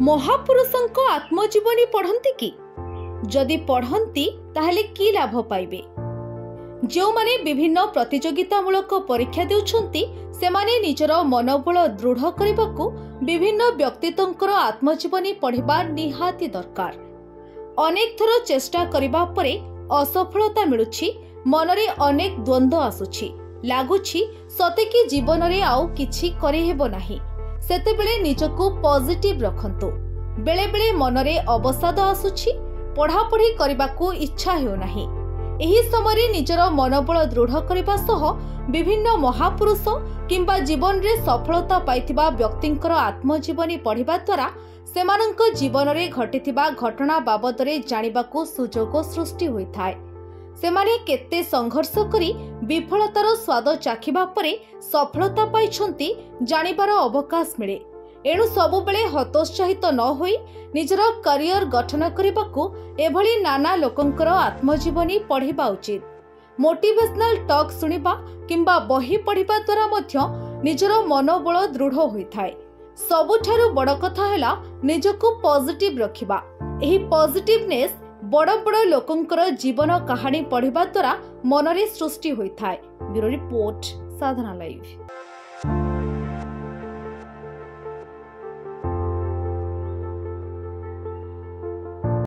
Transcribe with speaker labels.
Speaker 1: महापुरुषों आत्मजीवनी पढ़ती कि जदि पढ़ती ताहले की लाभ पाइबे। जो माने विभिन्न प्रतियोगितामूलक परीक्षा देउछंती सेमाने निजर मनोबल दृढ़ करने विभिन्न व्यक्तित्वंकर आत्मजीवनी पढ़िबा निहाती दरकार। अनेक थर चेष्टा करिबा परे असफलता मिलुछि, मनरे अनेक द्वंद्व आसुछि, लागुछि सते कि जीवन रे आउ किछि करे हेबो नाही। सेतेबेले निजको पॉजिटिव रखंतु। बेले बेले मनरे अवसाद आसुछि, पढ़ापढ़ी करबाकू इच्छा हेउ नाही। एही समय निजर मनोबल दृढ़ करबा सह विभिन्न महापुरुष किंबा जीवन रे सफलता पाइथिबा व्यक्तिंकर आत्मजीवनी पढ़िबा द्वारा सेमानंक जीवन रे घटिथिबा घटना बाबदरे जानिबाकू सुजोग सृष्टि होइथाय। सेमाने केते संघर्ष करी विफलतार स्वाद चाखिबा परे सफलता पाइछंती जानिबार अवकाश मिले। एणु सबुबेले हतोत्साहित न होई निजर करियर गठन करबाकू एभली नाना लोकंकर आत्मजीवनी पढ़िबा उचित। मोटिवेशनल टॉक सुनिबा किंबा बही पढ़िबा द्वारा मध्य निजर मनोबल दृढ़ होइथाय। सबुठारु बड़ कथा हैला निजको पॉजिटिव रखिबा। एही पॉजिटिवनेस बड़ बड़ लोकंकर जीवन कहानी पढ़िबा द्वारा मनरे सृष्टि होइथाय। ब्यूरो रिपोर्ट, साधना लाइव।